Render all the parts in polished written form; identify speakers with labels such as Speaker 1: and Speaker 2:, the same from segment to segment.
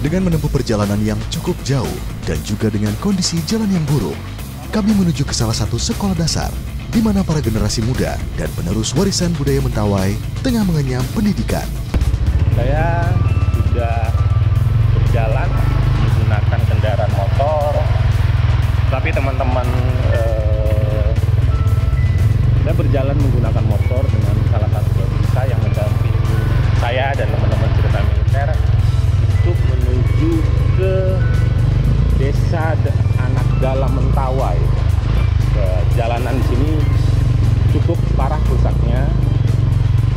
Speaker 1: Dengan menempuh perjalanan yang cukup jauh dan juga dengan kondisi jalan yang buruk, kami menuju ke salah satu sekolah dasar di mana para generasi muda dan penerus warisan budaya Mentawai tengah mengenyam pendidikan.
Speaker 2: Saya sudah berjalan menggunakan kendaraan motor, tapi teman-teman saya berjalan menggunakan motor dengan salah satu babinsa yang mendampingi saya dan teman-teman cerita militer untuk menuju ke desa Anak Dalam Mentawai. Jalanan di sini cukup parah rusaknya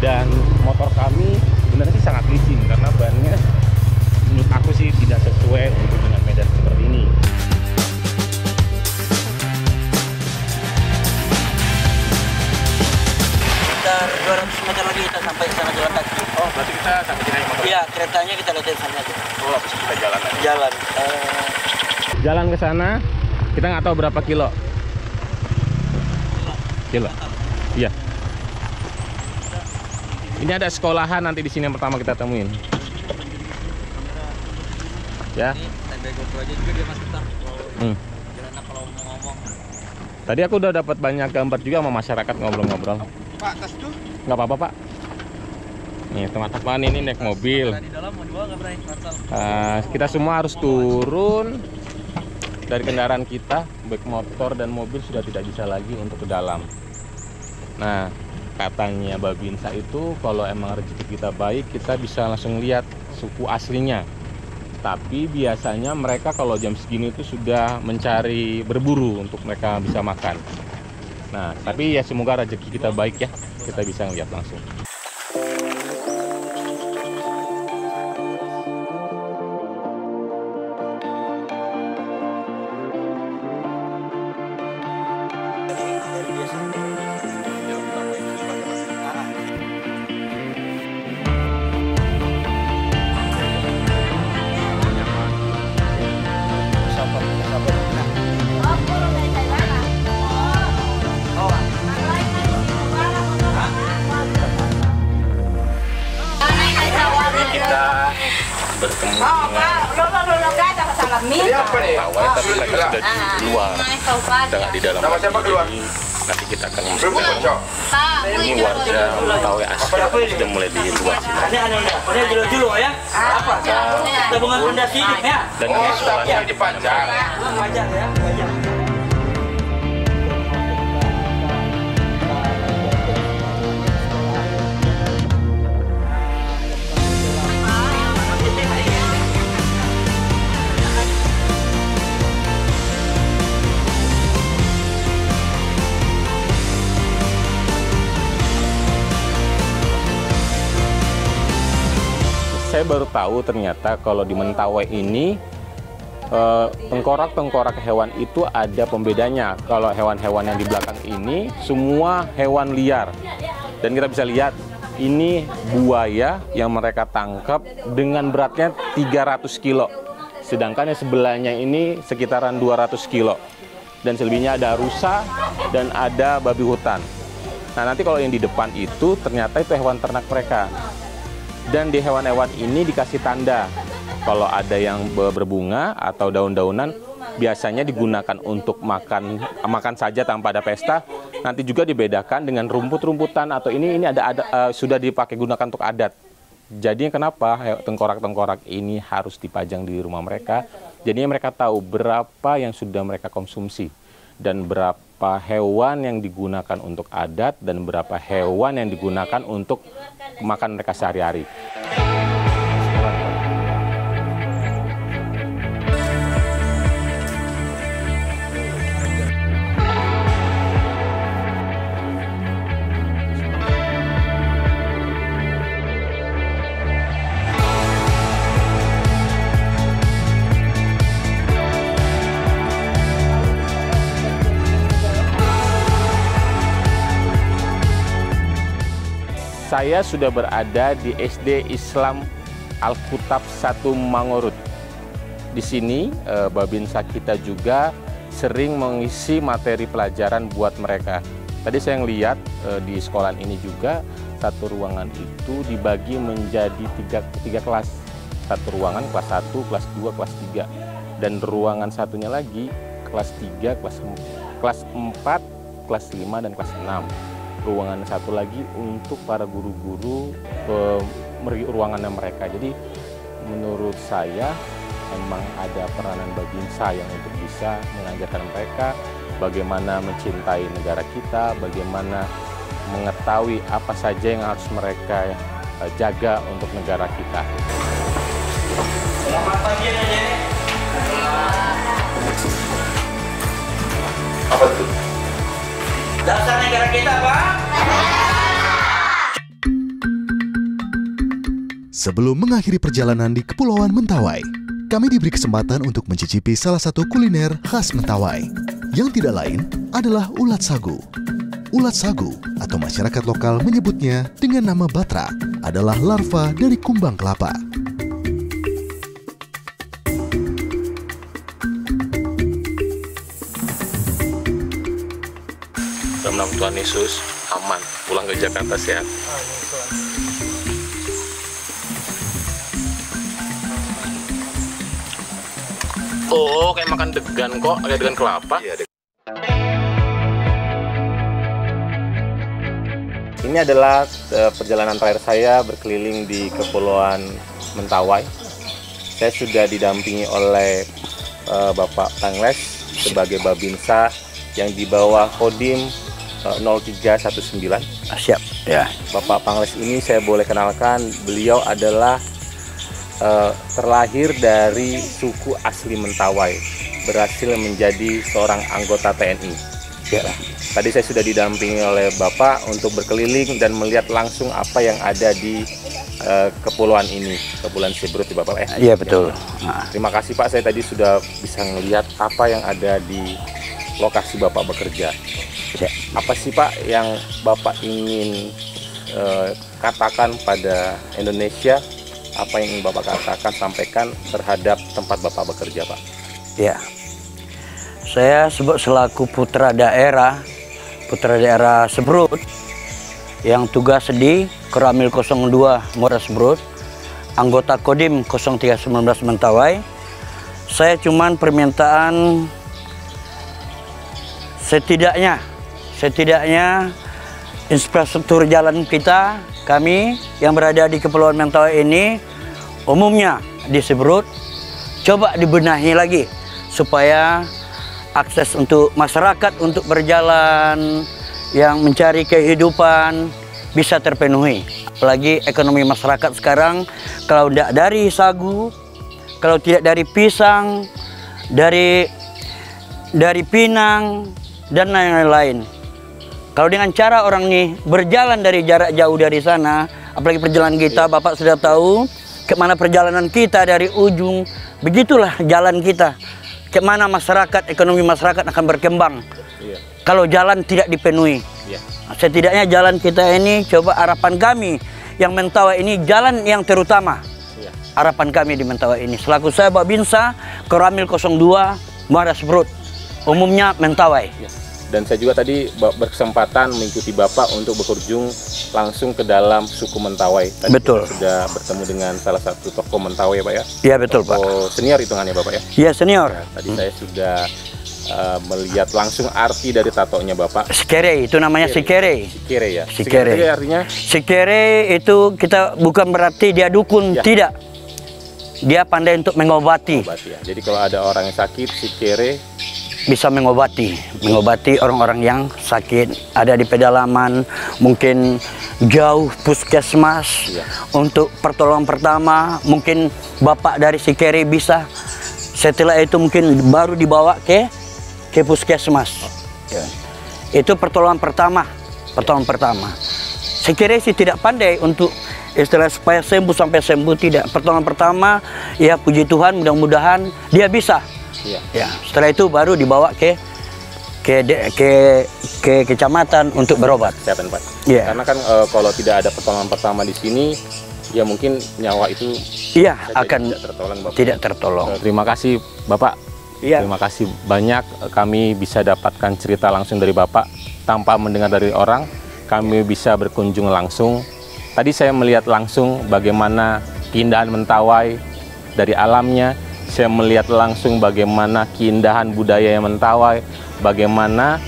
Speaker 2: dan motor kami sebenarnya sih sangat licin karena bannya menurut aku sih tidak sesuai untuk dengan medan seperti ini.
Speaker 3: Sekitar 200 meter lagi kita sampai sana jalan kaki.
Speaker 2: Oh, berarti kita sampai sini motor?
Speaker 3: Iya, keretanya kita lihat di sana aja.
Speaker 2: Oh, habis kita jalan aja.
Speaker 3: Jalan.
Speaker 2: Jalan ke sana, kita nggak tahu berapa kilo. Kilo? Iya. Ini ada sekolahan nanti di sini yang pertama kita temuin. Ya.
Speaker 3: Tanda GoPro aja juga dia Mas Petar. Kalau mau ngomong.
Speaker 2: Tadi aku udah dapat banyak gambar juga sama masyarakat ngobrol-ngobrol.
Speaker 3: Pak, tas itu?
Speaker 2: Nggak apa-apa, Pak. Nih, teman-teman ini naik mobil.
Speaker 3: Di dalam mau dibawa nggak berani?
Speaker 2: Kita semua harus turun dari kendaraan kita, baik motor dan mobil sudah tidak bisa lagi untuk ke dalam. Nah, katanya babinsa itu kalau emang rezeki kita baik, kita bisa langsung lihat suku aslinya. Tapi biasanya mereka kalau jam segini itu sudah mencari berburu untuk mereka bisa makan. Nah, tapi ya semoga rezeki kita baik ya, kita bisa ngeliat langsung. Bertemu dengan Mentawai, tapi mereka sudah di luar, sudah nggak di dalam. Jadi nanti kita akan mencoba. Ini warga Mentawai asli sudah mulai di luar sini. Dan ini sekolahnya dipanjang. Saya baru tahu ternyata kalau di Mentawai ini tengkorak-tengkorak hewan itu ada pembedanya. Kalau hewan-hewan yang di belakang ini semua hewan liar. Dan kita bisa lihat ini buaya yang mereka tangkap dengan beratnya 300 kilo. Sedangkan yang sebelahnya ini sekitaran 200 kilo. Dan selebihnya ada rusa dan ada babi hutan. Nah, nanti kalau yang di depan itu ternyata itu hewan ternak mereka. Dan di hewan-hewan ini dikasih tanda. Kalau ada yang berbunga atau daun-daunan, biasanya digunakan untuk makan saja tanpa ada pesta. Nanti juga dibedakan dengan rumput-rumputan atau ini ada sudah dipakai gunakan untuk adat. Jadi kenapa tengkorak-tengkorak ini harus dipajang di rumah mereka? Jadinya mereka tahu berapa yang sudah mereka konsumsi dan berapa hewan yang digunakan untuk adat dan berapa hewan yang digunakan untuk makan mereka sehari-hari. Saya sudah berada di SD Islam Al-Kutab 1 Mangorut. Di sini babinsa kita juga sering mengisi materi pelajaran buat mereka. Tadi saya lihat di sekolah ini juga satu ruangan itu dibagi menjadi tiga kelas. satu ruangan kelas 1, kelas 2, kelas 3. Dan ruangan satunya lagi kelas 3, kelas 4, kelas 5, dan kelas 6. Ruangan satu lagi untuk para guru-guru ruangannya mereka. Jadi menurut saya memang ada peranan Babinsa yang untuk bisa mengajarkan mereka bagaimana mencintai negara kita, bagaimana mengetahui apa saja yang harus mereka jaga untuk negara kita.
Speaker 4: Selamat pagi Nenek.
Speaker 2: Apa tuh?
Speaker 4: Dasar negara kita, Pak.
Speaker 1: Sebelum mengakhiri perjalanan di Kepulauan Mentawai, kami diberi kesempatan untuk mencicipi salah satu kuliner khas Mentawai, yang tidak lain adalah ulat sagu. Ulat sagu atau masyarakat lokal menyebutnya dengan nama batra adalah larva dari kumbang kelapa.
Speaker 2: Dalam nama Tuhan Yesus, aman. Pulang ke Jakarta sehat. Oh, kayak makan degan kok, kayak degan kelapa. Iya, ini adalah perjalanan terakhir saya berkeliling di Kepulauan Mentawai. Saya sudah didampingi oleh Bapak Pangles sebagai Babinsa yang di bawah Kodim 0319.
Speaker 5: Siap, ya.
Speaker 2: Bapak Pangles ini saya boleh kenalkan, beliau adalah terlahir dari suku asli Mentawai, berhasil menjadi seorang anggota TNI.
Speaker 5: Ya.
Speaker 2: Tadi saya sudah didampingi oleh Bapak untuk berkeliling dan melihat langsung apa yang ada di kepulauan ini, Kepulauan Siberut di Bapak.
Speaker 5: Iya betul.
Speaker 2: Terima kasih Pak, saya tadi sudah bisa melihat apa yang ada di lokasi Bapak bekerja.
Speaker 5: Ya.
Speaker 2: Apa sih Pak yang Bapak ingin katakan pada Indonesia? Apa yang ingin Bapak katakan, sampaikan terhadap tempat Bapak bekerja, Pak?
Speaker 5: Ya, saya sebut selaku putra daerah Siberut yang tugas di Koramil 02 Muara Siberut, anggota Kodim 0319 Mentawai. Saya cuman permintaan setidaknya infrastruktur jalan kita, kami yang berada di Kepulauan Mentawai ini, umumnya di Siberut, coba dibenahi lagi supaya akses untuk masyarakat untuk berjalan yang mencari kehidupan bisa terpenuhi. Apalagi ekonomi masyarakat sekarang, kalau tidak dari sagu, kalau tidak dari pisang, dari pinang dan lain-lain. Kalau dengan cara orang ini berjalan dari jarak jauh dari sana, apalagi perjalanan kita, Bapak sudah tahu kemana perjalanan kita dari ujung, begitulah jalan kita. Kemana masyarakat, ekonomi masyarakat akan berkembang.
Speaker 2: Iya.
Speaker 5: Kalau jalan tidak dipenuhi.
Speaker 2: Iya.
Speaker 5: Setidaknya jalan kita ini, coba harapan kami yang Mentawai ini jalan yang terutama.
Speaker 2: Iya.
Speaker 5: Harapan kami di Mentawai ini. Selaku saya Babinsa, Koramil 02 Muara Siberut, umumnya Mentawai.
Speaker 2: Iya. Dan saya juga tadi berkesempatan mengikuti Bapak untuk berkunjung langsung ke dalam suku Mentawai. Tadi
Speaker 5: Betul.
Speaker 2: kita sudah bertemu dengan salah satu tokoh Mentawai ya Pak ya?
Speaker 5: Iya betul Pak.
Speaker 2: Tokoh senior hitungannya Bapak ya?
Speaker 5: Iya senior.
Speaker 2: Nah, tadi saya sudah melihat langsung arti dari tatonya Bapak.
Speaker 5: Sikere, itu namanya sikere.
Speaker 2: Sikere ya?
Speaker 5: Sikere.
Speaker 2: Sikere artinya?
Speaker 5: Sikere itu kita bukan berarti dia dukun,
Speaker 2: Ya.
Speaker 5: tidak. Dia pandai untuk mengobati.
Speaker 2: Mengobati ya. Jadi kalau ada orang yang sakit, sikere
Speaker 5: Bisa mengobati orang-orang yang sakit, ada di pedalaman, mungkin jauh puskesmas.
Speaker 2: Iya.
Speaker 5: Untuk pertolongan pertama, mungkin Bapak dari Sikere bisa, setelah itu mungkin baru dibawa ke puskesmas. Ya. Itu pertolongan pertama. Sikere sih tidak pandai untuk istilah supaya sembuh sampai sembuh, tidak. Pertolongan pertama, ya puji Tuhan, mudah-mudahan dia bisa.
Speaker 2: Iya.
Speaker 5: Ya, setelah itu baru dibawa ke kecamatan untuk berobat.
Speaker 2: Kesehatan Pak.
Speaker 5: Iya.
Speaker 2: Karena kan kalau tidak ada pertolongan pertama di sini, ya mungkin nyawa itu
Speaker 5: Iya,
Speaker 2: saja
Speaker 5: akan
Speaker 2: tidak tertolong Bapak.
Speaker 5: tidak tertolong.
Speaker 2: Terima kasih Bapak.
Speaker 5: Iya.
Speaker 2: Terima kasih banyak kami bisa dapatkan cerita langsung dari Bapak tanpa mendengar dari orang. Kami bisa berkunjung langsung. Tadi saya melihat langsung bagaimana keindahan Mentawai, dari alamnya, saya melihat langsung bagaimana keindahan budaya Mentawai, bagaimana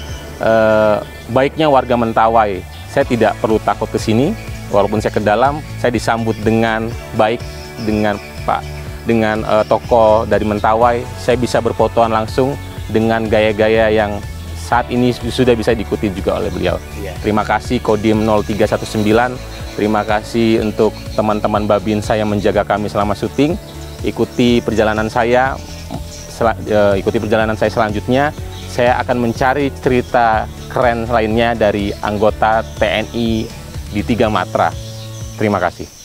Speaker 2: baiknya warga Mentawai. Saya tidak perlu takut ke sini, walaupun saya ke dalam, saya disambut dengan baik dengan tokoh dari Mentawai. Saya bisa berfotoan langsung dengan gaya-gaya yang saat ini sudah bisa diikuti juga oleh beliau. Terima kasih Kodim 0319, terima kasih untuk teman-teman Babinsa yang menjaga kami selama syuting. Ikuti perjalanan saya selanjutnya. Saya akan mencari cerita keren lainnya dari anggota TNI di 3 Matra. Terima kasih.